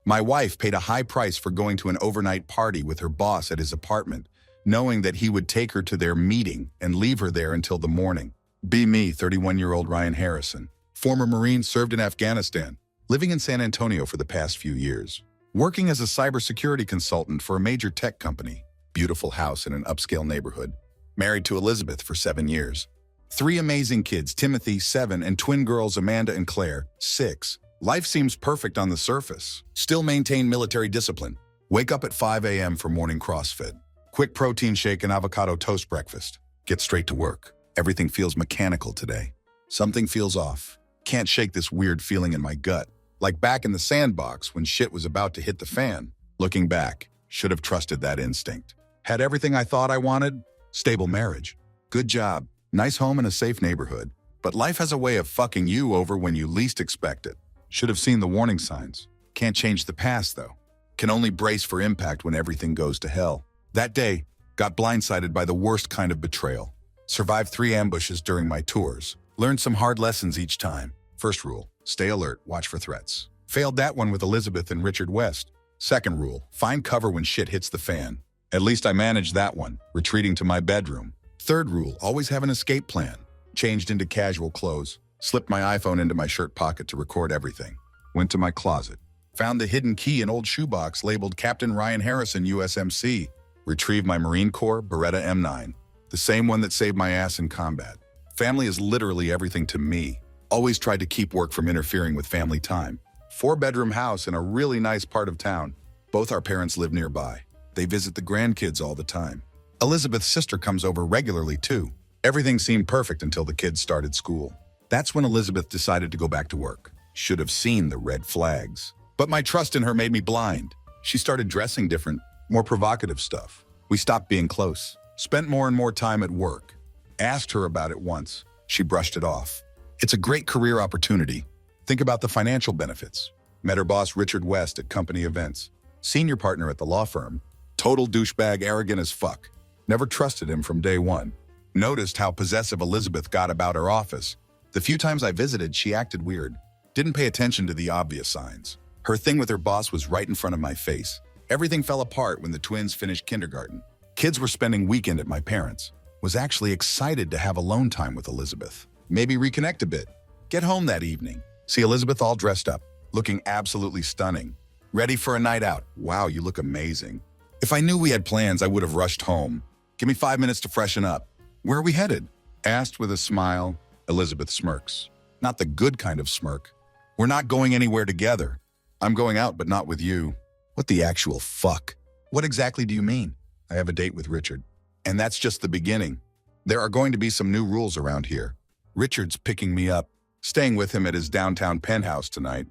My wife paid a high price for going to an overnight party with her boss at his apartment, knowing that he would take her to their meeting and leave her there until the morning. Be me, 31-year-old Ryan Harrison. Former Marine, served in Afghanistan, living in San Antonio for the past few years. Working as a cybersecurity consultant for a major tech company. Beautiful house in an upscale neighborhood. Married to Elizabeth for 7 years. 3 amazing kids, Timothy, 7, and twin girls, Amanda and Claire, 6. Life seems perfect on the surface. Still maintain military discipline. Wake up at 5 a.m. for morning CrossFit. Quick protein shake and avocado toast breakfast. Get straight to work. Everything feels mechanical today. Something feels off. Can't shake this weird feeling in my gut. Like back in the sandbox when shit was about to hit the fan. Looking back, should have trusted that instinct. Had everything I thought I wanted. Stable marriage. Good job. Nice home in a safe neighborhood. But life has a way of fucking you over when you least expect it. Should have seen the warning signs. Can't change the past, though. Can only brace for impact when everything goes to hell. That day, got blindsided by the worst kind of betrayal. Survived 3 ambushes during my tours. Learned some hard lessons each time. First rule, stay alert, watch for threats. Failed that one with Elizabeth and Richard West. Second rule, find cover when shit hits the fan. At least I managed that one, retreating to my bedroom. Third rule, always have an escape plan. Changed into casual clothes. Slipped my iPhone into my shirt pocket to record everything. Went to my closet. Found the hidden key in old shoebox labeled Captain Ryan Harrison, USMC. Retrieved my Marine Corps Beretta M9. The same one that saved my ass in combat. Family is literally everything to me. Always tried to keep work from interfering with family time. 4-bedroom house in a really nice part of town. Both our parents live nearby. They visit the grandkids all the time. Elizabeth's sister comes over regularly too. Everything seemed perfect until the kids started school. That's when Elizabeth decided to go back to work. Should have seen the red flags. But my trust in her made me blind. She started dressing different, more provocative stuff. We stopped being close. Spent more and more time at work. Asked her about it once. She brushed it off. It's a great career opportunity. Think about the financial benefits. Met her boss Richard West at company events. Senior partner at the law firm. Total douchebag, arrogant as fuck. Never trusted him from day one. Noticed how possessive Elizabeth got about her office. The few times I visited, she acted weird. Didn't pay attention to the obvious signs. Her thing with her boss was right in front of my face. Everything fell apart when the twins finished kindergarten. Kids were spending weekend at my parents'. Was actually excited to have alone time with Elizabeth. Maybe reconnect a bit. Get home that evening. See Elizabeth all dressed up, looking absolutely stunning. Ready for a night out. Wow, you look amazing. If I knew we had plans, I would have rushed home. Give me 5 minutes to freshen up. Where are we headed? Asked with a smile. Elizabeth smirks. Not the good kind of smirk. We're not going anywhere together. I'm going out, but not with you. What the actual fuck? What exactly do you mean? I have a date with Richard. And that's just the beginning. There are going to be some new rules around here. Richard's picking me up, staying with him at his downtown penthouse tonight.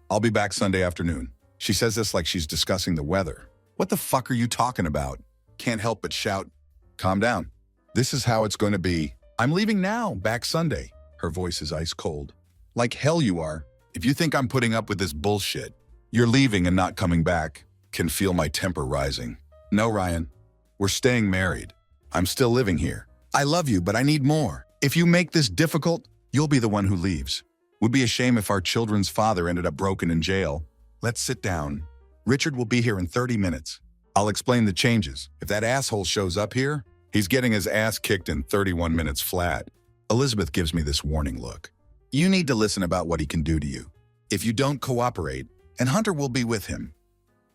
I'll be back Sunday afternoon. She says this like she's discussing the weather. What the fuck are you talking about? Can't help but shout. Calm down. This is how it's going to be. I'm leaving now, back Sunday. Her voice is ice cold. Like hell you are. If you think I'm putting up with this bullshit, you're leaving and not coming back. Can feel my temper rising. No, Ryan. We're staying married. I'm still living here. I love you, but I need more. If you make this difficult, you'll be the one who leaves. Would be a shame if our children's father ended up broken in jail. Let's sit down. Richard will be here in 30 minutes. I'll explain the changes. If that asshole shows up here, he's getting his ass kicked in 31 minutes flat. Elizabeth gives me this warning look. You need to listen about what he can do to you. If you don't cooperate, and Hunter will be with him.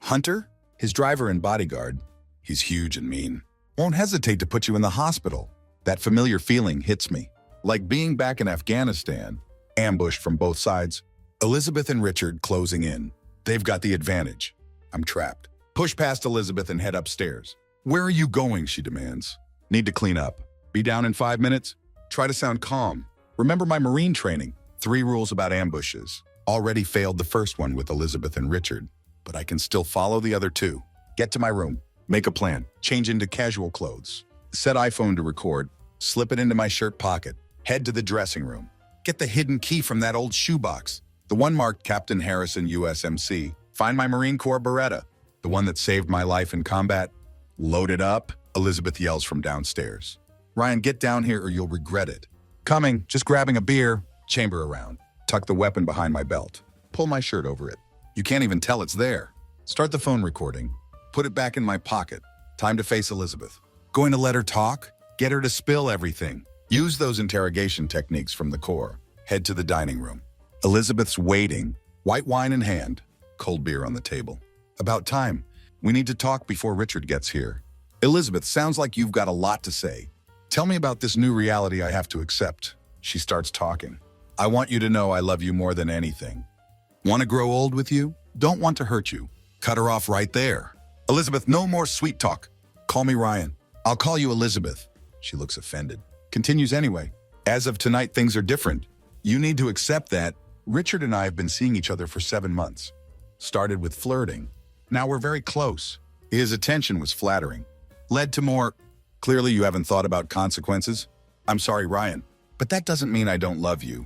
Hunter? His driver and bodyguard. He's huge and mean. Won't hesitate to put you in the hospital. That familiar feeling hits me. Like being back in Afghanistan, ambushed from both sides. Elizabeth and Richard closing in. They've got the advantage. I'm trapped. Push past Elizabeth and head upstairs. Where are you going, she demands. Need to clean up. Be down in 5 minutes? Try to sound calm. Remember my Marine training. 3 rules about ambushes. Already failed the first one with Elizabeth and Richard, but I can still follow the other 2. Get to my room. Make a plan. Change into casual clothes. Set iPhone to record. Slip it into my shirt pocket. Head to the dressing room. Get the hidden key from that old shoebox. The one marked Captain Harrison, USMC. Find my Marine Corps Beretta. The one that saved my life in combat. Load it up, Elizabeth yells from downstairs. Ryan, get down here or you'll regret it. Coming, just grabbing a beer. Chamber around. Tuck the weapon behind my belt. Pull my shirt over it. You can't even tell it's there. Start the phone recording. Put it back in my pocket. Time to face Elizabeth. Going to let her talk? Get her to spill everything. Use those interrogation techniques from the core. Head to the dining room. Elizabeth's waiting, white wine in hand, cold beer on the table. About time. We need to talk before Richard gets here. Elizabeth, sounds like you've got a lot to say. Tell me about this new reality I have to accept. She starts talking. I want you to know I love you more than anything. Want to grow old with you? Don't want to hurt you. Cut her off right there. Elizabeth, no more sweet talk. Call me Ryan. I'll call you Elizabeth. She looks offended. Continues anyway. As of tonight, things are different. You need to accept that. Richard and I have been seeing each other for 7 months. Started with flirting. Now we're very close. His attention was flattering. Led to more. Clearly you haven't thought about consequences. I'm sorry, Ryan, but that doesn't mean I don't love you.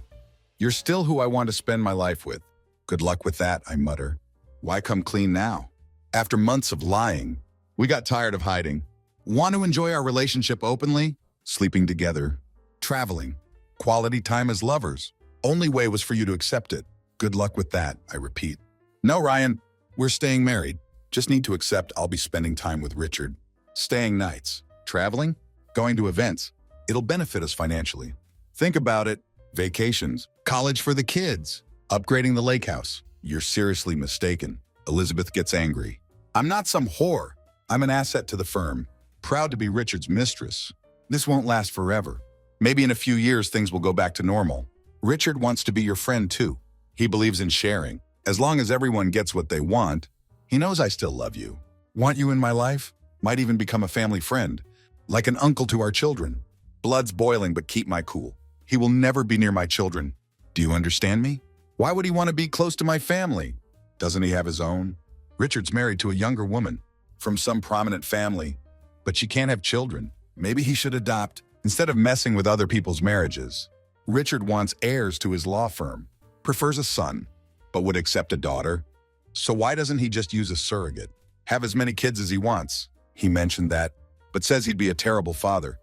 You're still who I want to spend my life with. Good luck with that, I mutter. Why come clean now? After months of lying, we got tired of hiding. Want to enjoy our relationship openly? Sleeping together, traveling, quality time as lovers. Only way was for you to accept it. Good luck with that, I repeat. No, Ryan, we're staying married. Just need to accept I'll be spending time with Richard. Staying nights, traveling, going to events. It'll benefit us financially. Think about it. Vacations, college for the kids, upgrading the lake house. You're seriously mistaken. Elizabeth gets angry. I'm not some whore. I'm an asset to the firm. Proud to be Richard's mistress. This won't last forever. Maybe in a few years things will go back to normal. Richard wants to be your friend too. He believes in sharing. As long as everyone gets what they want, he knows I still love you. Want you in my life? Might even become a family friend. Like an uncle to our children. Blood's boiling, but keep my cool. He will never be near my children. Do you understand me? Why would he want to be close to my family? Doesn't he have his own? Richard's married to a younger woman from some prominent family, but she can't have children. Maybe he should adopt instead of messing with other people's marriages. Richard wants heirs to his law firm, prefers a son, but would accept a daughter. So why doesn't he just use a surrogate? Have as many kids as he wants. He mentioned that, but says he'd be a terrible father.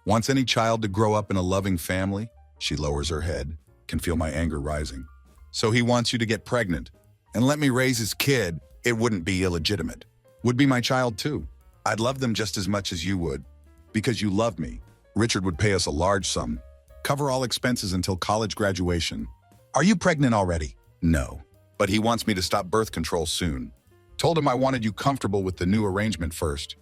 Wants any child to grow up in a loving family? She lowers her head, can feel my anger rising. So he wants you to get pregnant and let me raise his kid. It wouldn't be illegitimate. Would be my child too. I'd love them just as much as you would. Because you love me. Richard would pay us a large sum. Cover all expenses until college graduation. Are you pregnant already? No. But he wants me to stop birth control soon. Told him I wanted you comfortable with the new arrangement first.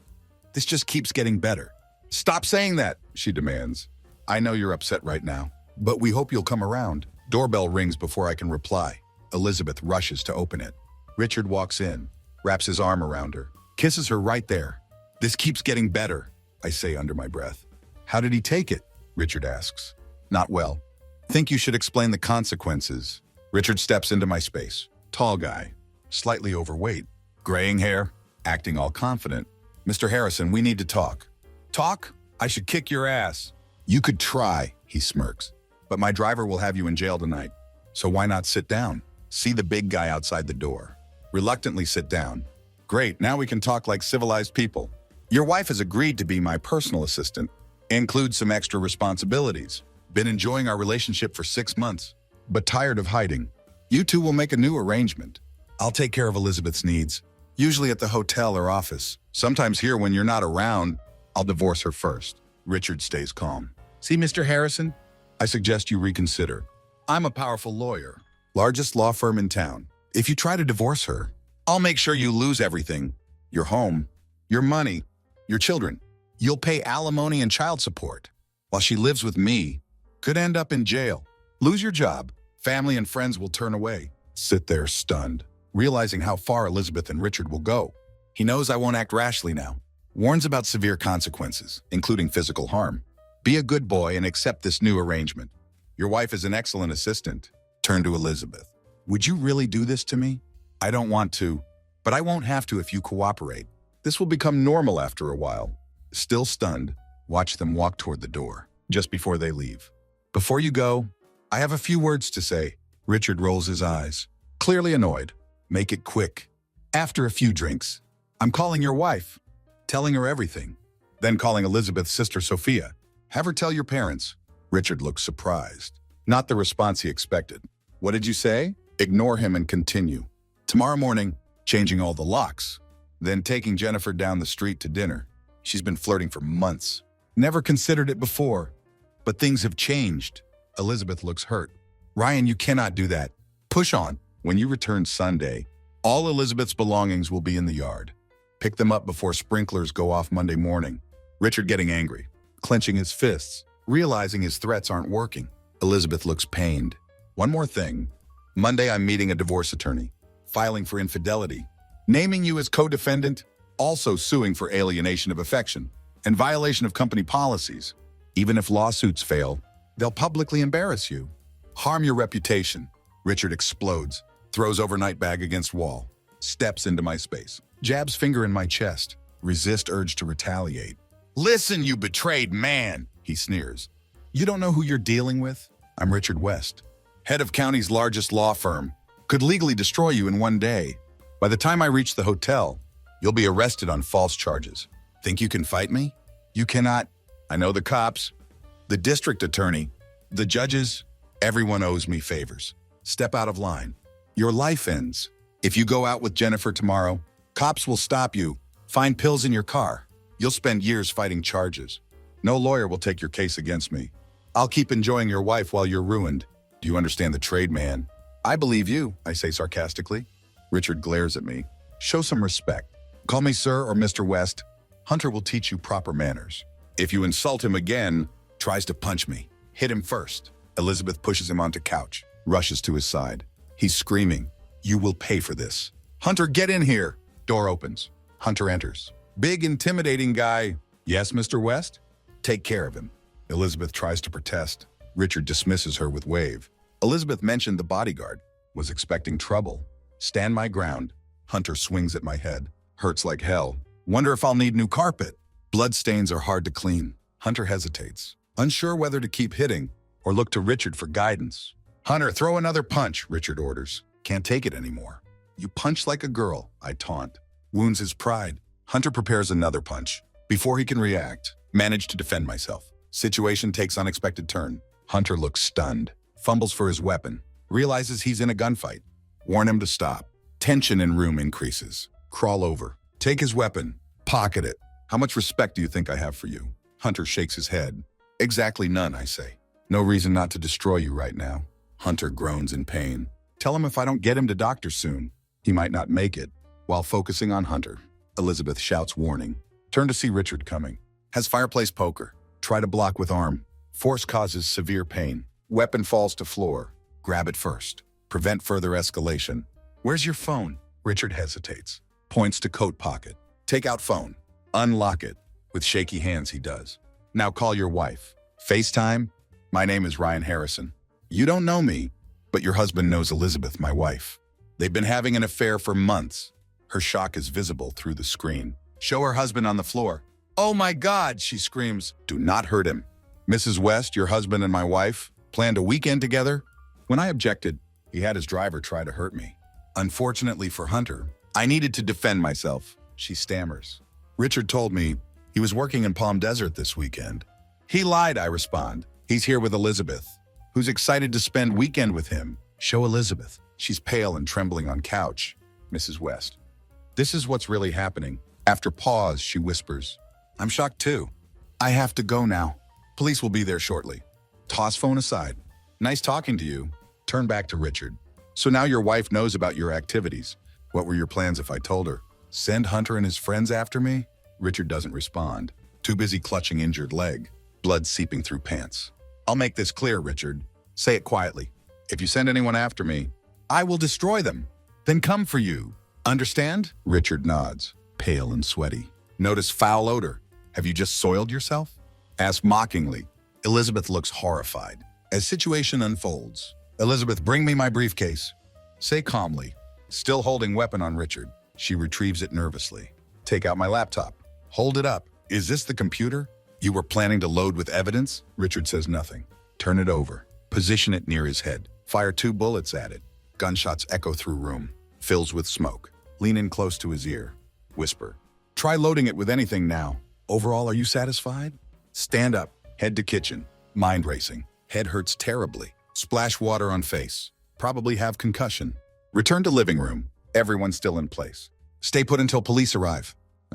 This just keeps getting better. Stop saying that, she demands. I know you're upset right now, but we hope you'll come around. Doorbell rings before I can reply. Elizabeth rushes to open it. Richard walks in, wraps his arm around her, kisses her right there. This keeps getting better, I say under my breath. How did he take it? Richard asks. Not well. Think you should explain the consequences. Richard steps into my space. Tall guy, slightly overweight, graying hair, acting all confident. Mr. Harrison, we need to talk. Talk? I should kick your ass. You could try, he smirks. But my driver will have you in jail tonight. So why not sit down? See the big guy outside the door. Reluctantly sit down. Great, now we can talk like civilized people. Your wife has agreed to be my personal assistant. Includes some extra responsibilities. Been enjoying our relationship for 6 months, but tired of hiding. You two will make a new arrangement. I'll take care of Elizabeth's needs, usually at the hotel or office. Sometimes here when you're not around, I'll divorce her first. Richard stays calm. See, Mr. Harrison? I suggest you reconsider. I'm a powerful lawyer, largest law firm in town. If you try to divorce her, I'll make sure you lose everything. Your home, your money, your children. You'll pay alimony and child support. While she lives with me, could end up in jail. Lose your job. Family and friends will turn away. Sit there stunned, realizing how far Elizabeth and Richard will go. He knows I won't act rashly now. Warns about severe consequences, including physical harm. Be a good boy and accept this new arrangement. Your wife is an excellent assistant. Turn to Elizabeth. Would you really do this to me? I don't want to, but I won't have to if you cooperate. This will become normal after a while. Still stunned, watch them walk toward the door, just before they leave. Before you go, I have a few words to say. Richard rolls his eyes, clearly annoyed. Make it quick. After a few drinks, I'm calling your wife, telling her everything. Then calling Elizabeth's sister Sophia. Have her tell your parents. Richard looks surprised. Not the response he expected. What did you say? Ignore him and continue. Tomorrow morning, changing all the locks, then taking Jennifer down the street to dinner. She's been flirting for months. Never considered it before, but things have changed. Elizabeth looks hurt. Ryan, you cannot do that. Push on. When you return Sunday, all Elizabeth's belongings will be in the yard. Pick them up before sprinklers go off Monday morning. Richard getting angry, clenching his fists, realizing his threats aren't working. Elizabeth looks pained. One more thing. Monday, I'm meeting a divorce attorney, filing for infidelity, naming you as co-defendant, also suing for alienation of affection and violation of company policies. Even if lawsuits fail, they'll publicly embarrass you, harm your reputation. Richard explodes, throws overnight bag against wall, steps into my space, jabs finger in my chest, resist urge to retaliate. Listen, you betrayed man, he sneers. You don't know who you're dealing with? I'm Richard West, head of county's largest law firm. Could legally destroy you in one day. By the time I reach the hotel, you'll be arrested on false charges. Think you can fight me? You cannot. I know the cops, the district attorney, the judges. Everyone owes me favors. Step out of line. Your life ends. If you go out with Jennifer tomorrow, cops will stop you, find pills in your car. You'll spend years fighting charges. No lawyer will take your case against me. I'll keep enjoying your wife while you're ruined. Do you understand the trade, man? I believe you, I say sarcastically. Richard glares at me. Show some respect. Call me sir or Mr. West. Hunter will teach you proper manners. If you insult him again, tries to punch me, hit him first. Elizabeth pushes him onto couch, rushes to his side. He's screaming, you will pay for this. Hunter, get in here. Door opens. Hunter enters. Big, intimidating guy. Yes, Mr. West? Take care of him. Elizabeth tries to protest. Richard dismisses her with wave. Elizabeth mentioned the bodyguard. Was expecting trouble. Stand my ground. Hunter swings at my head. Hurts like hell. Wonder if I'll need new carpet. Blood stains are hard to clean. Hunter hesitates, unsure whether to keep hitting or look to Richard for guidance. Hunter, throw another punch, Richard orders. Can't take it anymore. You punch like a girl, I taunt. Wounds his pride. Hunter prepares another punch. Before he can react, manage to defend myself. Situation takes unexpected turn. Hunter looks stunned, fumbles for his weapon, realizes he's in a gunfight. Warn him to stop. Tension in room increases. Crawl over. Take his weapon. Pocket it. How much respect do you think I have for you? Hunter shakes his head. Exactly none, I say. No reason not to destroy you right now. Hunter groans in pain. Tell him if I don't get him to doctor soon, he might not make it. While focusing on Hunter, Elizabeth shouts warning. Turn to see Richard coming. Has fireplace poker. Try to block with arm. Force causes severe pain. Weapon falls to floor. Grab it first. Prevent further escalation. Where's your phone? Richard hesitates. Points to coat pocket. Take out phone. Unlock it. With shaky hands he does. Now call your wife. FaceTime? My name is Ryan Harrison. You don't know me, but your husband knows Elizabeth, my wife. They've been having an affair for months. Her shock is visible through the screen. Show her husband on the floor. Oh my God, she screams. Do not hurt him. Mrs. West, your husband and my wife, planned a weekend together? When I objected, he had his driver try to hurt me. Unfortunately for Hunter, I needed to defend myself. She stammers. Richard told me he was working in Palm Desert this weekend. He lied, I respond. He's here with Elizabeth, who's excited to spend weekend with him. Show Elizabeth. She's pale and trembling on couch. Mrs. West. This is what's really happening. After pause, she whispers. I'm shocked too. I have to go now. Police will be there shortly. Toss phone aside. Nice talking to you. Turn back to Richard. So now your wife knows about your activities. What were your plans if I told her? Send Hunter and his friends after me? Richard doesn't respond. Too busy clutching injured leg. Blood seeping through pants. I'll make this clear, Richard. Say it quietly. If you send anyone after me, I will destroy them. Then come for you. Understand? Richard nods, pale and sweaty. Notice foul odor. Have you just soiled yourself? Ask mockingly. Elizabeth looks horrified. As situation unfolds, Elizabeth, bring me my briefcase. Say calmly, still holding weapon on Richard. She retrieves it nervously. Take out my laptop. Hold it up. Is this the computer? You were planning to load with evidence? Richard says nothing. Turn it over. Position it near his head. Fire 2 bullets at it. Gunshots echo through room. Fills with smoke. Lean in close to his ear. Whisper. Try loading it with anything now. Overall, are you satisfied? Stand up. Head to kitchen. Mind racing. Head hurts terribly. Splash water on face. Probably have concussion. Return to living room. Everyone's still in place. Stay put until police arrive.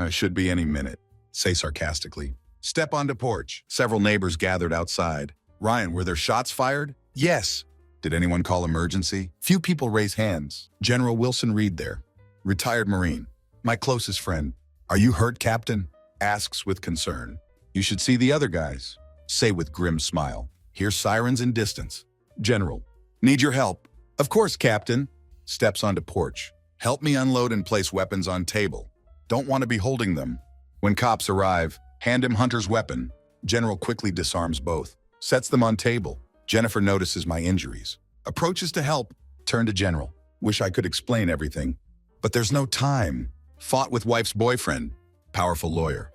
Should be any minute. Say sarcastically. Step onto porch. Several neighbors gathered outside. Ryan, were there shots fired? Yes. Did anyone call emergency? Few people raise hands. General Wilson Reed there. Retired Marine. My closest friend. Are you hurt, Captain? Asks with concern. You should see the other guys. Say with grim smile. Hear sirens in distance. General. Need your help. Of course, Captain. Steps onto porch. Help me unload and place weapons on table. Don't want to be holding them. When cops arrive, hand him Hunter's weapon. General quickly disarms both. Sets them on table. Jennifer notices my injuries. Approaches to help. Turn to General. Wish I could explain everything. But there's no time. Fought with wife's boyfriend. Powerful lawyer.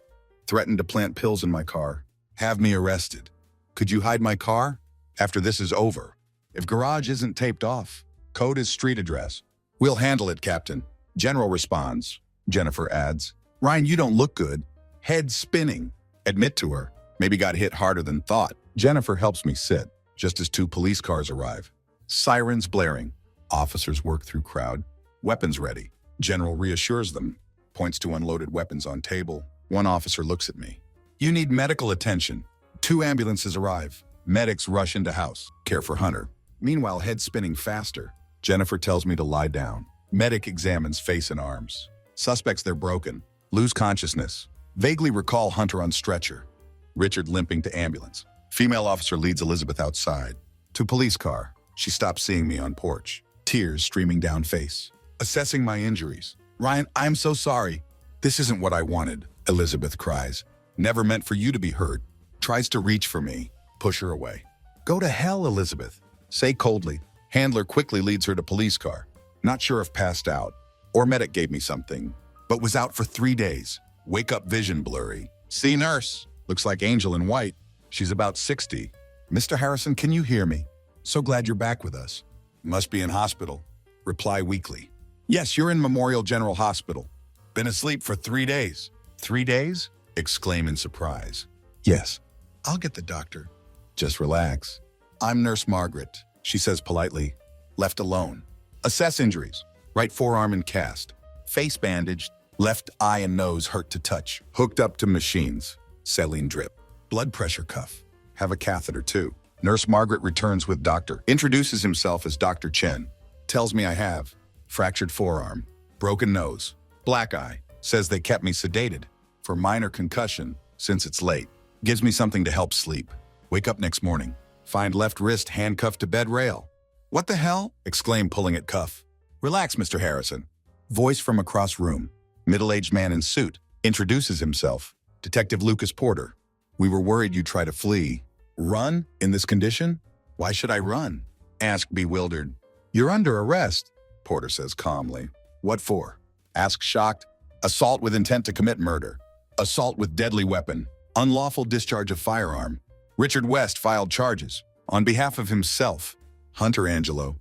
Threatened to plant pills in my car. Have me arrested. Could you hide my car? After this is over. If garage isn't taped off. Code is street address. We'll handle it, Captain. General responds. Jennifer adds. Ryan, you don't look good. Head spinning. Admit to her. Maybe got hit harder than thought. Jennifer helps me sit, just as 2 police cars arrive. Sirens blaring. Officers work through crowd. Weapons ready. General reassures them. Points to unloaded weapons on table. One officer looks at me. You need medical attention. 2 ambulances arrive. Medics rush into house. Care for Hunter. Meanwhile, head spinning faster. Jennifer tells me to lie down. Medic examines face and arms. Suspects they're broken. Lose consciousness. Vaguely recall Hunter on stretcher. Richard limping to ambulance. Female officer leads Elizabeth outside. To police car. She stops seeing me on porch. Tears streaming down face. Assessing my injuries. Ryan, I'm so sorry. This isn't what I wanted, Elizabeth cries. Never meant for you to be hurt. Tries to reach for me. Push her away. Go to hell, Elizabeth. Say coldly. Handler quickly leads her to police car. Not sure if passed out. Or medic gave me something. But was out for 3 days. Wake up vision blurry. See nurse. Looks like Angel in white. She's about 60. Mr. Harrison, can you hear me? So glad you're back with us. Must be in hospital. Reply weakly. Yes, you're in Memorial General Hospital. Been asleep for 3 days. 3 days? Exclaim in surprise. Yes. I'll get the doctor. Just relax. I'm Nurse Margaret, she says politely. Left alone. Assess injuries. Right forearm in cast. Face bandaged. Left eye and nose hurt to touch. Hooked up to machines. Saline drip. Blood pressure cuff. Have a catheter too. Nurse Margaret returns with doctor. Introduces himself as Dr. Chen. Tells me I have fractured forearm, broken nose, black eye. Says they kept me sedated for minor concussion since it's late. Gives me something to help sleep. Wake up next morning. Find left wrist handcuffed to bed rail. What the hell? Exclaim pulling at cuff. Relax, Mr. Harrison. Voice from across room. Middle-aged man in suit. Introduces himself. Detective Lucas Porter. We were worried you'd try to flee. Run? In this condition? Why should I run? Ask bewildered. You're under arrest, Porter says calmly. What for? Ask shocked. Assault with intent to commit murder. Assault with deadly weapon. Unlawful discharge of firearm. Richard West filed charges. On behalf of himself. Hunter Angelo.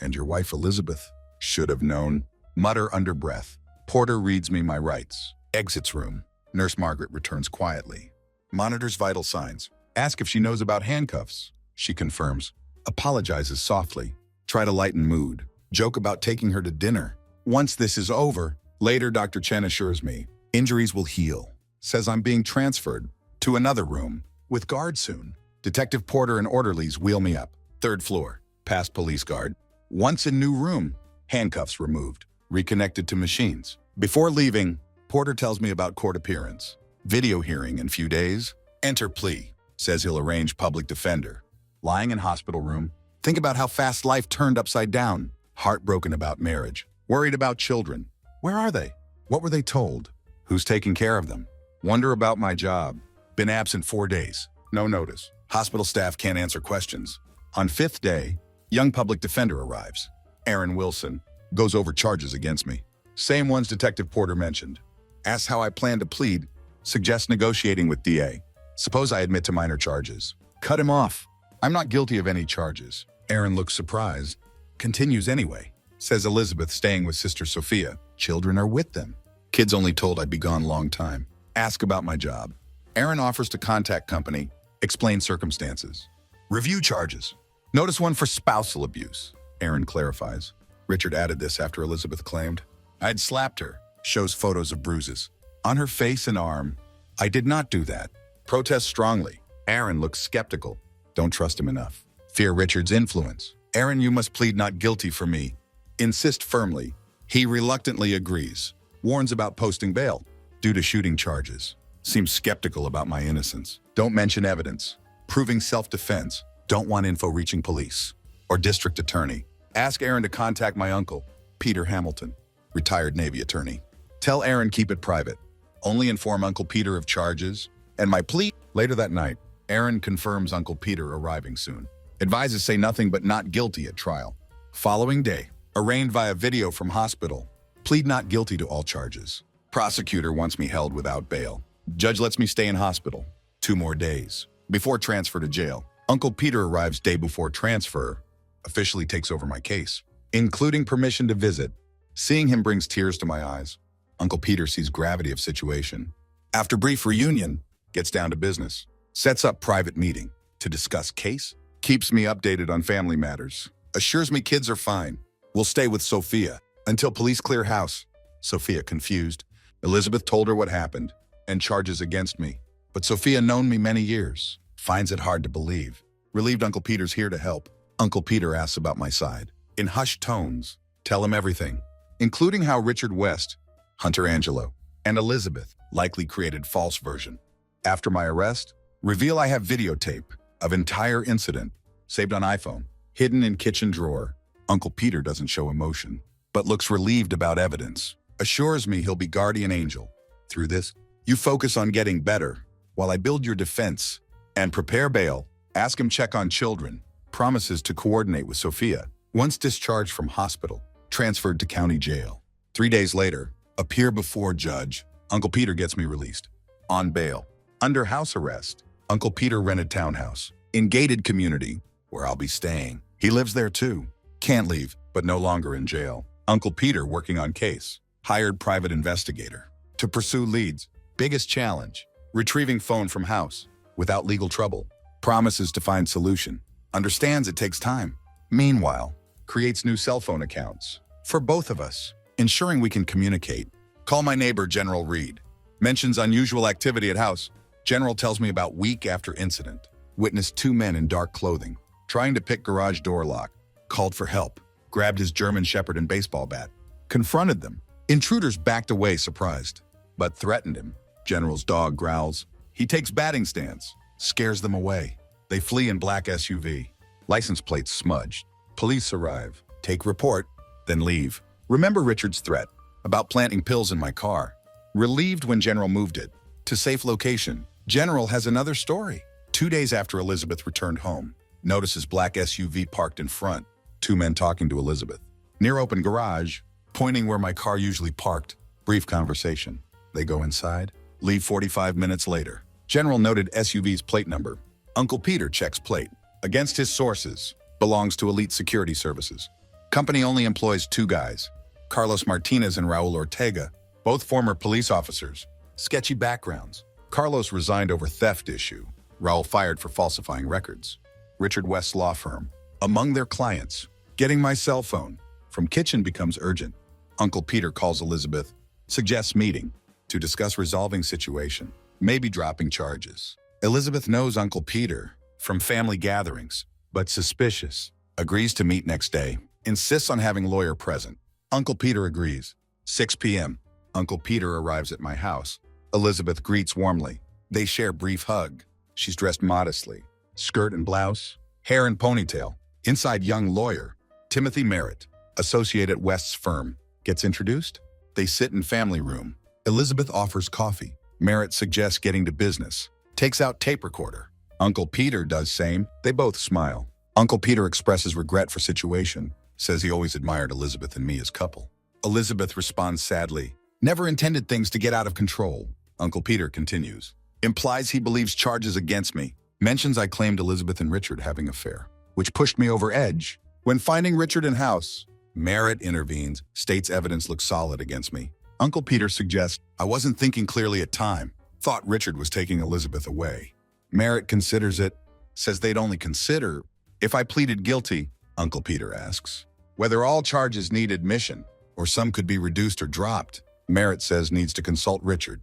And your wife Elizabeth. Should have known. Mutter under breath. Porter reads me my rights. Exits room. Nurse Margaret returns quietly. Monitors vital signs. Ask if she knows about handcuffs. She confirms. Apologizes softly. Try to lighten mood. Joke about taking her to dinner. Once this is over, later Dr. Chen assures me, injuries will heal. Says I'm being transferred to another room with guards soon. Detective Porter and orderlies wheel me up. 3rd floor. Past police guard. Once in new room. Handcuffs removed. Reconnected to machines. Before leaving, Porter tells me about court appearance. Video hearing in few days. Enter plea. Says he'll arrange public defender. Lying in hospital room. Think about how fast life turned upside down. Heartbroken about marriage. Worried about children. Where are they? What were they told? Who's taking care of them? Wonder about my job. Been absent 4 days. No notice. Hospital staff can't answer questions. On 5th day, young public defender arrives. Aaron Wilson. Goes over charges against me. Same ones Detective Porter mentioned. Asks how I plan to plead. Suggests negotiating with DA. Suppose I admit to minor charges. Cut him off. I'm not guilty of any charges. Aaron looks surprised. Continues anyway. Says Elizabeth staying with Sister Sophia. Children are with them. Kids only told I'd be gone long time. Ask about my job. Aaron offers to contact company. Explain circumstances. Review charges. Notice one for spousal abuse. Aaron clarifies. Richard added this after Elizabeth claimed. I'd slapped her. Shows photos of bruises. On her face and arm. I did not do that. Protests strongly. Aaron looks skeptical. Don't trust him enough. Fear Richard's influence. Aaron, you must plead not guilty for me. Insist firmly. He reluctantly agrees. Warns about posting bail due to shooting charges. Seems skeptical about my innocence. Don't mention evidence. Proving self-defense. Don't want info reaching police or district attorney. Ask Aaron to contact my uncle, Peter Hamilton, retired Navy attorney. Tell Aaron keep it private. Only inform Uncle Peter of charges and my plea. Later that night, Aaron confirms Uncle Peter arriving soon. Advises say nothing but not guilty at trial. Following day, arraigned via video from hospital. Plead not guilty to all charges. Prosecutor wants me held without bail. Judge lets me stay in hospital 2 more days before transfer to jail. Uncle Peter arrives day before transfer, officially takes over my case, including permission to visit. Seeing him brings tears to my eyes. Uncle Peter sees gravity of situation. After brief reunion, gets down to business. Sets up private meeting to discuss case. Keeps me updated on family matters. Assures me kids are fine. Will stay with Sophia until police clear house. Sophia confused. Elizabeth told her what happened and charges against me. But Sophia known me many years. Finds it hard to believe. Relieved Uncle Peter's here to help. Uncle Peter asks about my side. In hushed tones, tell him everything, including how Richard West, Hunter Angelo, and Elizabeth likely created false version. After my arrest, reveal I have videotape of entire incident, saved on iPhone, hidden in kitchen drawer. Uncle Peter doesn't show emotion, but looks relieved about evidence. Assures me he'll be guardian angel. Through this, you focus on getting better, while I build your defense and prepare bail. Ask him check on children. Promises to coordinate with Sophia. Once discharged from hospital, transferred to county jail. 3 days later, appear before judge. Uncle Peter gets me released. On bail. Under house arrest, Uncle Peter rented townhouse. In gated community, where I'll be staying. He lives there too. Can't leave, but no longer in jail. Uncle Peter working on case. Hired private investigator. To pursue leads. Biggest challenge. Retrieving phone from house. Without legal trouble. Promises to find solution. Understands it takes time. Meanwhile, creates new cell phone accounts. For both of us. Ensuring we can communicate. Call my neighbor, General Reed. Mentions unusual activity at house. General tells me about week after incident. Witnessed 2 men in dark clothing. Trying to pick garage door lock. Called for help. Grabbed his German Shepherd and baseball bat. Confronted them. Intruders backed away surprised. But threatened him. General's dog growls. He takes batting stance. Scares them away. They flee in black SUV. License plates smudged. Police arrive. Take report. Then leave. Remember Richard's threat about planting pills in my car. Relieved when General moved it to safe location. General has another story. 2 days after Elizabeth returned home, notices black SUV parked in front. 2 men talking to Elizabeth. Near open garage, pointing where my car usually parked. Brief conversation. They go inside. Leave 45 minutes later. General noted SUV's plate number. Uncle Peter checks plate. Against his sources. Belongs to Elite Security Services. Company only employs 2 guys. Carlos Martinez and Raul Ortega, both former police officers. Sketchy backgrounds. Carlos resigned over theft issue. Raul fired for falsifying records. Richard West's law firm. Among their clients. Getting my cell phone. From kitchen becomes urgent. Uncle Peter calls Elizabeth. Suggests meeting. To discuss resolving situation. Maybe dropping charges. Elizabeth knows Uncle Peter from family gatherings, but suspicious. Agrees to meet next day. Insists on having lawyer present. Uncle Peter agrees. 6 p.m. Uncle Peter arrives at my house. Elizabeth greets warmly. They share brief hug. She's dressed modestly. Skirt and blouse. Hair and ponytail. Inside young lawyer. Timothy Merritt. Associate at West's firm. Gets introduced. They sit in family room. Elizabeth offers coffee. Merritt suggests getting to business. Takes out tape recorder. Uncle Peter does same. They both smile. Uncle Peter expresses regret for situation. Says he always admired Elizabeth and me as couple. Elizabeth responds sadly. Never intended things to get out of control. Uncle Peter continues. Implies he believes charges against me. Mentions I claimed Elizabeth and Richard having affair, which pushed me over edge. When finding Richard in house, Merritt intervenes, states evidence looks solid against me. Uncle Peter suggests I wasn't thinking clearly at time. Thought Richard was taking Elizabeth away. Merritt considers it. Says they'd only consider if I pleaded guilty. Uncle Peter asks. Whether all charges need admission, or some could be reduced or dropped, Merritt says needs to consult Richard,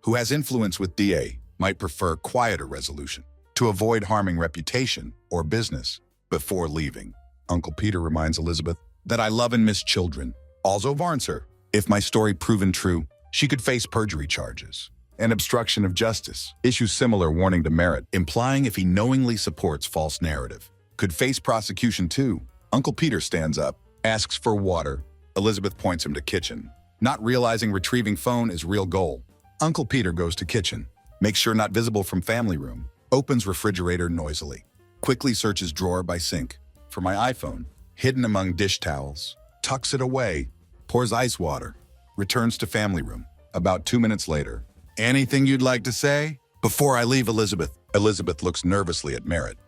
who has influence with DA, might prefer quieter resolution to avoid harming reputation or business before leaving. Uncle Peter reminds Elizabeth that I love and miss children. Also warns her, if my story proven true, she could face perjury charges and obstruction of justice. Issues similar warning to Merritt, implying if he knowingly supports false narrative, could face prosecution too. Uncle Peter stands up, asks for water. Elizabeth points him to kitchen, not realizing retrieving phone is real goal. Uncle Peter goes to kitchen, makes sure not visible from family room, opens refrigerator noisily, quickly searches drawer by sink for my iPhone, hidden among dish towels, tucks it away, pours ice water, returns to family room. About 2 minutes later, anything you'd like to say? Before I leave, Elizabeth. Elizabeth looks nervously at Merritt.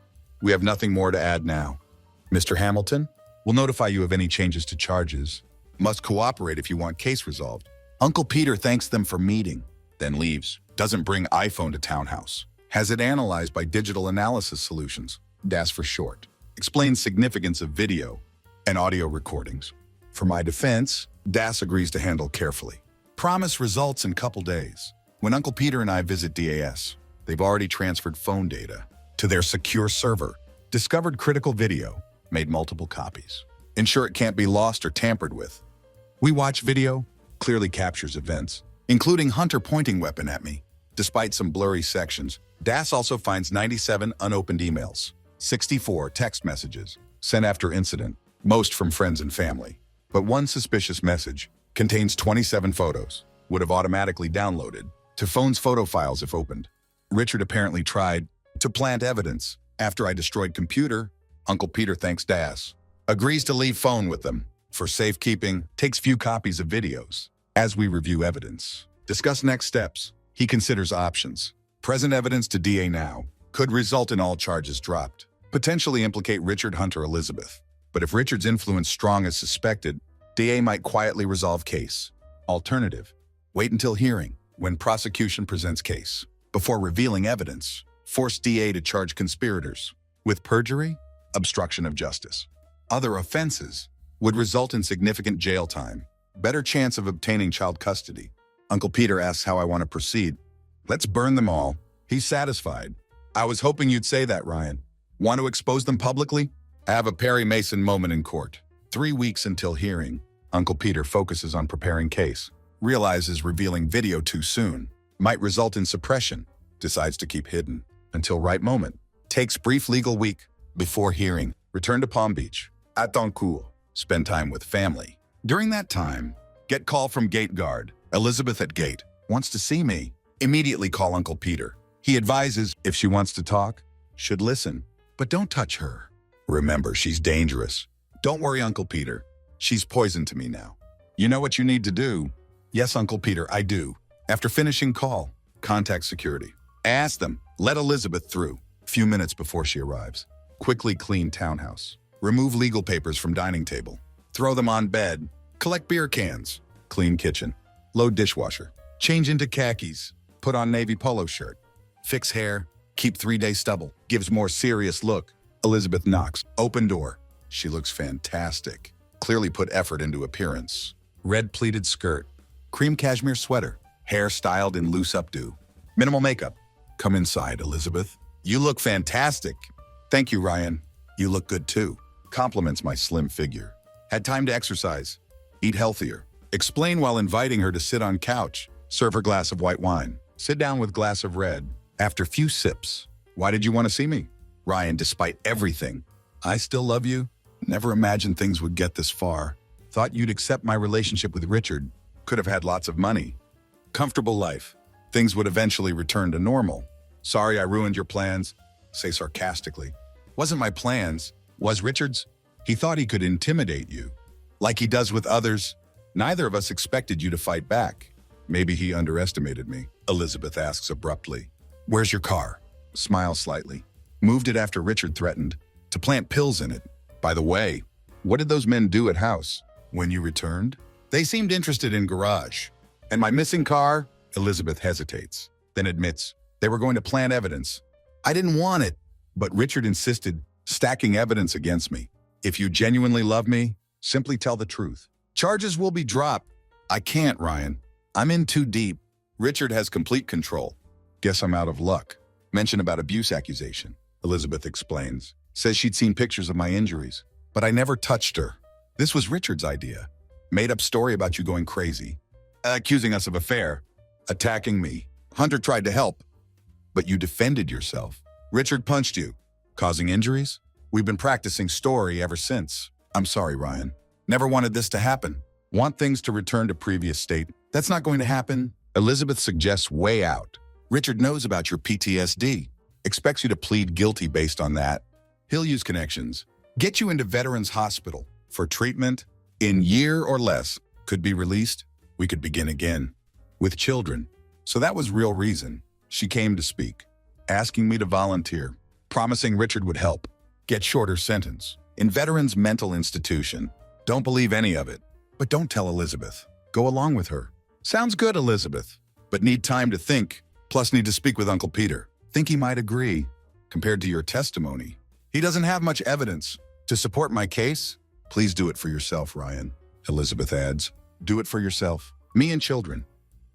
We have nothing more to add now. Mr. Hamilton, we'll notify you of any changes to charges. Must cooperate if you want case resolved. Uncle Peter thanks them for meeting, then leaves. Doesn't bring iPhone to townhouse. Has it analyzed by Digital Analysis Solutions, DAS for short. Explains significance of video and audio recordings. For my defense, DAS agrees to handle carefully. Promise results in couple days. When Uncle Peter and I visit DAS, they've already transferred phone data to their secure server, discovered critical video, made multiple copies. Ensure it can't be lost or tampered with. We watch video, clearly captures events, including Hunter pointing weapon at me. Despite some blurry sections, DAS also finds 97 unopened emails, 64 text messages sent after incident, most from friends and family. But one suspicious message contains 27 photos, would have automatically downloaded to phone's photo files if opened. Richard apparently tried to plant evidence. After I destroyed computer, Uncle Peter thanks DAS, agrees to leave phone with them for safekeeping, takes few copies of videos. As we review evidence, discuss next steps, he considers options. Present evidence to DA now could result in all charges dropped, potentially implicate Richard, Hunter, Elizabeth. But if Richard's influence strong as suspected, DA might quietly resolve case. Alternative, wait until hearing, when prosecution presents case, before revealing evidence, force DA to charge conspirators with perjury, obstruction of justice. Other offenses would result in significant jail time, better chance of obtaining child custody. Uncle Peter asks how I want to proceed. Let's burn them all. He's satisfied. I was hoping you'd say that, Ryan. Want to expose them publicly? Have a Perry Mason moment in court. 3 weeks until hearing. Uncle Peter focuses on preparing case. Realizes revealing video too soon might result in suppression. Decides to keep hidden until right moment. Takes brief legal week before hearing. Return to Palm Beach. Attend court. Spend time with family. During that time, get call from gate guard. Elizabeth at gate. Wants to see me. Immediately call Uncle Peter. He advises if she wants to talk, should listen, but don't touch her. Remember, she's dangerous. Don't worry, Uncle Peter. She's poison to me now. You know what you need to do? Yes, Uncle Peter, I do. After finishing call, contact security. Ask them, let Elizabeth through. Few minutes before she arrives. Quickly clean townhouse. Remove legal papers from dining table. Throw them on bed. Collect beer cans. Clean kitchen. Load dishwasher. Change into khakis. Put on navy polo shirt. Fix hair. Keep 3-day stubble. Gives more serious look. Elizabeth knocks. Open door. She looks fantastic. Clearly put effort into appearance. Red pleated skirt. Cream cashmere sweater. Hair styled in loose updo. Minimal makeup. Come inside, Elizabeth. You look fantastic. Thank you, Ryan. You look good too. Compliments my slim figure. Had time to exercise. Eat healthier. Explain while inviting her to sit on couch. Serve her glass of white wine. Sit down with glass of red. After few sips. Why did you want to see me? Ryan, despite everything, I still love you. Never imagined things would get this far. Thought you'd accept my relationship with Richard. Could have had lots of money. Comfortable life. Things would eventually return to normal. Sorry I ruined your plans. Say sarcastically. Wasn't my plans. Was Richard's. He thought he could intimidate you. Like he does with others. Neither of us expected you to fight back. Maybe he underestimated me. Elizabeth asks abruptly. Where's your car? Smiles slightly. Moved it after Richard threatened to plant pills in it. By the way, what did those men do at house when you returned? They seemed interested in garage. And my missing car? Elizabeth hesitates, then admits they were going to plant evidence. I didn't want it, but Richard insisted, stacking evidence against me. If you genuinely love me, Simply tell the truth. Charges will be dropped. I can't, Ryan. I'm in too deep. Richard has complete control. Guess I'm out of luck. Mention about abuse accusation. Elizabeth explains. Says she'd seen pictures of my injuries, but I never touched her. This was Richard's idea. Made up story about you going crazy. Accusing us of affair. Attacking me. Hunter tried to help, but you defended yourself. Richard punched you, causing injuries? We've been practicing story ever since. I'm sorry, Ryan. Never wanted this to happen. Want things to return to previous state. That's not going to happen. Elizabeth suggests way out. Richard knows about your PTSD. Expects you to plead guilty based on that. He'll use connections. Get you into Veterans Hospital for treatment. In year or less. Could be released. We could begin again. With children. So that was real reason. She came to speak. Asking me to volunteer. Promising Richard would help. Get shorter sentence. In Veterans Mental Institution. Don't believe any of it. But don't tell Elizabeth. Go along with her. Sounds good, Elizabeth. But need time to think. Plus need to speak with Uncle Peter. Think he might agree. Compared to your testimony. He doesn't have much evidence. To support my case? Please do it for yourself, Ryan. Elizabeth adds. Do it for yourself. Me and children.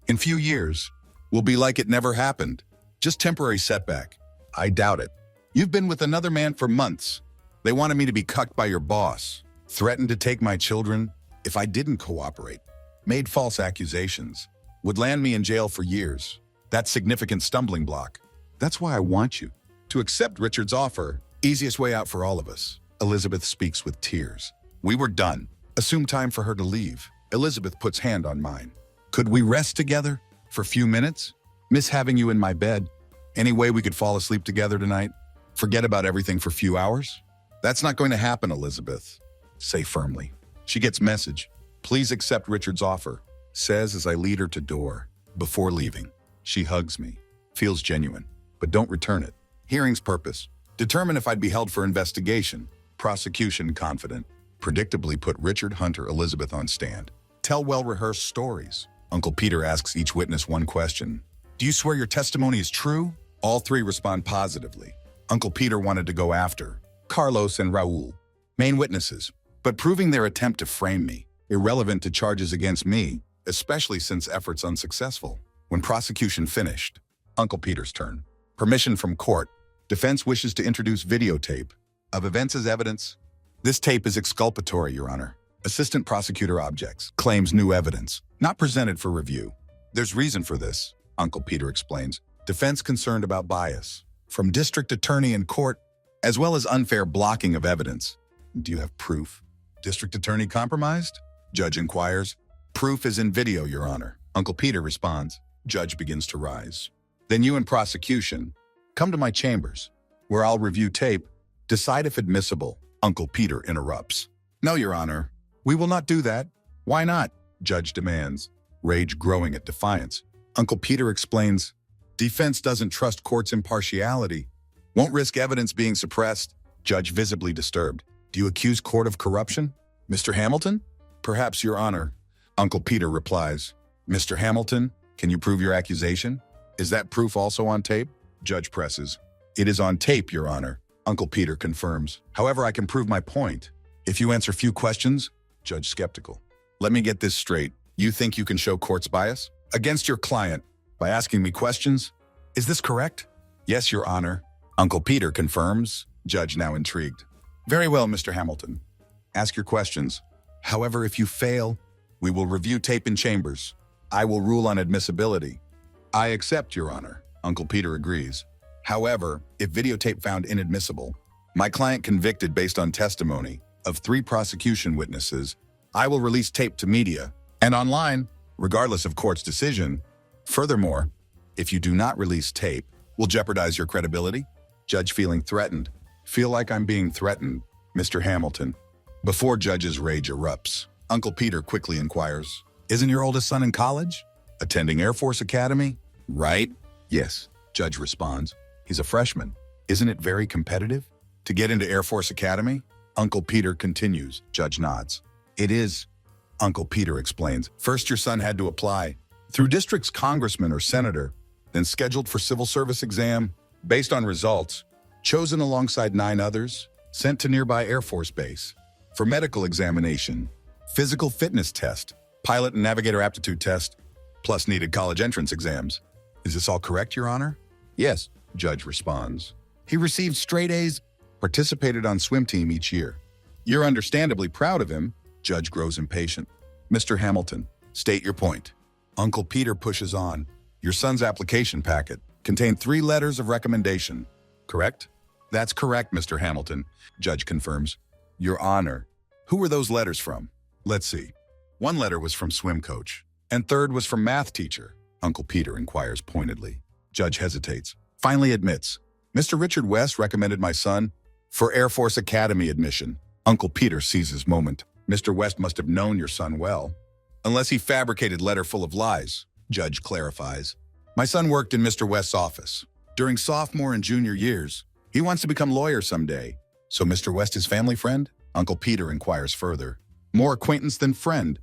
In few years, we'll be like it never happened. Just temporary setback. I doubt it. You've been with another man for months. They wanted me to be cucked by your boss. Threatened to take my children if I didn't cooperate. Made false accusations. Would land me in jail for years. That's significant stumbling block. That's why I want you to accept Richard's offer. Easiest way out for all of us. Elizabeth speaks with tears. We were done. Assume time for her to leave. Elizabeth puts hand on mine. Could we rest together for a few minutes? Miss having you in my bed. Any way we could fall asleep together tonight? Forget about everything for a few hours? That's not going to happen, Elizabeth. Say firmly. She gets message. Please accept Richard's offer. Says as I lead her to door. Before leaving, she hugs me. Feels genuine, but don't return it. Hearing's purpose. Determine if I'd be held for investigation. Prosecution confident. Predictably put Richard, Hunter, Elizabeth on stand. Tell well-rehearsed stories. Uncle Peter asks each witness one question. Do you swear your testimony is true? All three respond positively. Uncle Peter wanted to go after Carlos and Raul, main witnesses, but proving their attempt to frame me, irrelevant to charges against me, especially since efforts unsuccessful. When prosecution finished, Uncle Peter's turn. Permission from court. Defense wishes to introduce videotape of events as evidence. This tape is exculpatory, Your Honor. Assistant prosecutor objects, claims new evidence, not presented for review. There's reason for this, Uncle Peter explains. Defense concerned about bias from district attorney in court, as well as unfair blocking of evidence. Do you have proof? District attorney compromised? Judge inquires. Proof is in video, Your Honor. Uncle Peter responds. Judge begins to rise. Then you and prosecution come to my chambers, where I'll review tape, decide if admissible. Uncle Peter interrupts. No, Your Honor. We will not do that. Why not? Judge demands, rage growing at defiance. Uncle Peter explains, defense doesn't trust court's impartiality, won't risk evidence being suppressed. Judge visibly disturbed. Do you accuse court of corruption? Mr. Hamilton? Perhaps, Your Honor. Uncle Peter replies, Mr. Hamilton, can you prove your accusation? Is that proof also on tape? Judge presses. It is on tape, Your Honor. Uncle Peter confirms. However, I can prove my point. If you answer few questions, Judge skeptical. Let me get this straight. You think you can show court's bias against your client by asking me questions? Is this correct? Yes, Your Honor. Uncle Peter confirms. Judge now intrigued. Very well, Mr. Hamilton. Ask your questions. However, if you fail, we will review tape in chambers. I will rule on admissibility. I accept, Your Honor. Uncle Peter agrees. However, if videotape found inadmissible, my client convicted based on testimony of 3 prosecution witnesses, I will release tape to media and online, regardless of court's decision. Furthermore, if you do not release tape, will jeopardize your credibility? Judge feeling threatened. Feel like I'm being threatened, Mr. Hamilton. Before Judge's rage erupts, Uncle Peter quickly inquires, isn't your oldest son in college? Attending Air Force Academy? Right? Yes, Judge responds. He's a freshman. Isn't it very competitive to get into Air Force Academy? Uncle Peter continues. Judge nods. It is, Uncle Peter explains. First, your son had to apply through district's congressman or senator, then scheduled for civil service exam, based on results, chosen alongside 9 others, sent to nearby Air Force Base. For medical examination, physical fitness test, pilot and navigator aptitude test, plus needed college entrance exams. Is this all correct, Your Honor? Yes, Judge responds. He received straight A's, participated on swim team each year. You're understandably proud of him. Judge grows impatient. Mr. Hamilton, state your point. Uncle Peter pushes on. Your son's application packet contained 3 letters of recommendation, correct? That's correct, Mr. Hamilton, Judge confirms. Your Honor, who were those letters from? Let's see. 1 letter was from swim coach, and 3rd was from math teacher. Uncle Peter inquires pointedly. Judge hesitates, finally admits. Mr. Richard West recommended my son for Air Force Academy admission. Uncle Peter seizes moment. Mr. West must have known your son well. Unless he fabricated letter full of lies, Judge clarifies. My son worked in Mr. West's office. During sophomore and junior years, he wants to become lawyer someday. So Mr. West is family friend? Uncle Peter inquires further. More acquaintance than friend.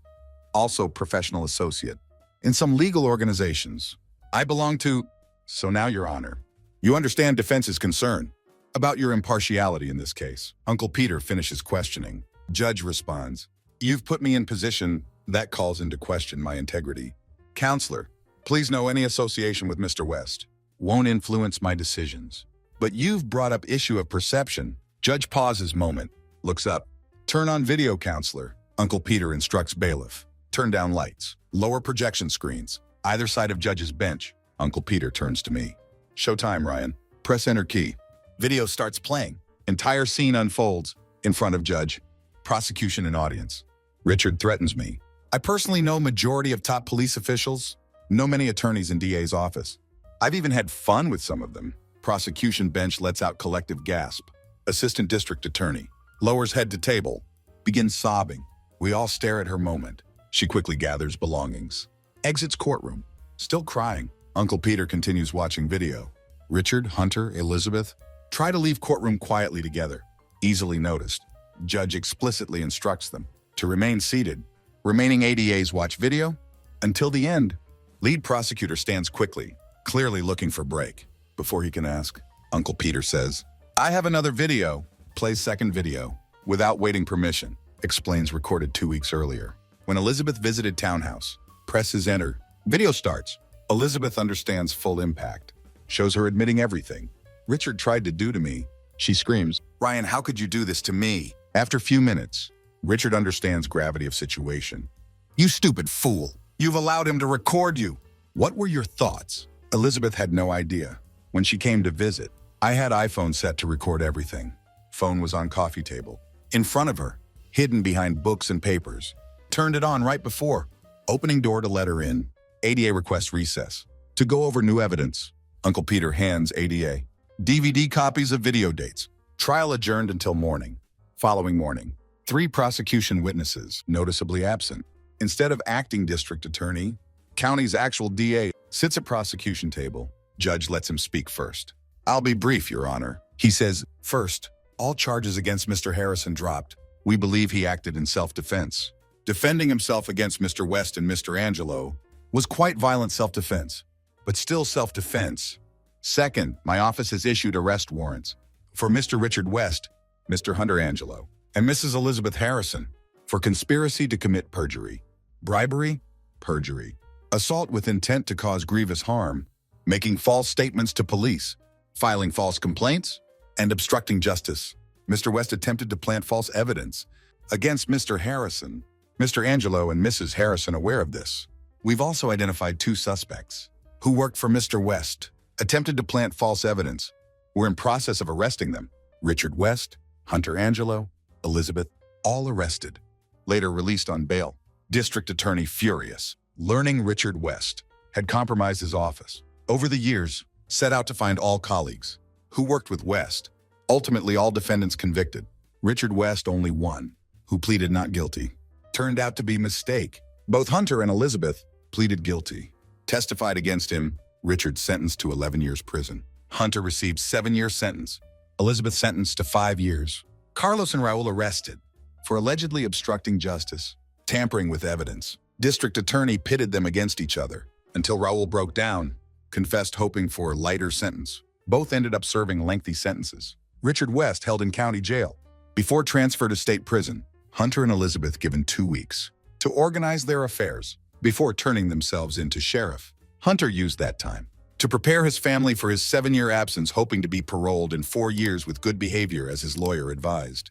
Also professional associate. In some legal organizations. I belong to... So now, Your Honor, you understand defense's concern about your impartiality in this case. Uncle Peter finishes questioning. Judge responds, you've put me in position that calls into question my integrity. Counselor, please know any association with Mr. West won't influence my decisions. But you've brought up issue of perception. Judge pauses moment, looks up. Turn on video, Counselor. Uncle Peter instructs bailiff. Turn down lights. Lower projection screens. Either side of Judge's bench. Uncle Peter turns to me. Showtime, Ryan. Press enter key. Video starts playing. Entire scene unfolds in front of Judge, prosecution, and audience. Richard threatens me. I personally know majority of top police officials, know many attorneys in DA's office. I've even had fun with some of them. Prosecution bench lets out collective gasp. Assistant district attorney lowers head to table, begins sobbing. We all stare at her moment. She quickly gathers belongings. Exits courtroom, still crying. Uncle Peter continues watching video. Richard, Hunter, Elizabeth try to leave courtroom quietly together. Easily noticed. Judge explicitly instructs them to remain seated. Remaining ADAs watch video until the end. Lead prosecutor stands quickly, clearly looking for break. Before he can ask, Uncle Peter says, I have another video. Plays second video. Without waiting permission. Explains recorded 2 weeks earlier. When Elizabeth visited townhouse, presses enter. Video starts. Elizabeth understands full impact. Shows her admitting everything Richard tried to do to me. She screams, Ryan, how could you do this to me? After few minutes, Richard understands gravity of situation. You stupid fool. You've allowed him to record you. What were your thoughts? Elizabeth had no idea. When she came to visit, I had iPhone set to record everything. Phone was on coffee table. In front of her, hidden behind books and papers. Turned it on right before. Opening door to let her in. ADA requests recess. To go over new evidence. Uncle Peter hands ADA DVD copies of video dates. Trial adjourned until morning. Following morning, 3 prosecution witnesses noticeably absent. Instead of acting district attorney, county's actual DA sits at prosecution table. Judge lets him speak first. I'll be brief, Your Honor. He says, first, all charges against Mr. Harrison dropped. We believe he acted in self-defense. Defending himself against Mr. West and Mr. Angelo was quite violent self-defense, but still self-defense. Second, my office has issued arrest warrants for Mr. Richard West, Mr. Hunter Angelo, and Mrs. Elizabeth Harrison for conspiracy to commit perjury, bribery, perjury, assault with intent to cause grievous harm, making false statements to police, filing false complaints, and obstructing justice. Mr. West attempted to plant false evidence against Mr. Harrison. Mr. Angelo and Mrs. Harrison aware of this. We've also identified 2 suspects who worked for Mr. West, attempted to plant false evidence. We're in process of arresting them. Richard West, Hunter Angelo, Elizabeth, all arrested. Later released on bail. District Attorney furious, learning Richard West had compromised his office. Over the years, set out to find all colleagues who worked with West. Ultimately, all defendants convicted. Richard West only one, who pleaded not guilty. Turned out to be mistake. Both Hunter and Elizabeth pleaded guilty. Testified against him. Richard sentenced to 11 years prison. Hunter received 7-year sentence. Elizabeth sentenced to 5 years. Carlos and Raul arrested for allegedly obstructing justice, tampering with evidence. District attorney pitted them against each other until Raul broke down, confessed hoping for a lighter sentence. Both ended up serving lengthy sentences. Richard West held in county jail before transfer to state prison. Hunter and Elizabeth given 2 weeks to organize their affairs before turning themselves into sheriff. Hunter used that time to prepare his family for his 7-year absence, hoping to be paroled in 4 years with good behavior as his lawyer advised.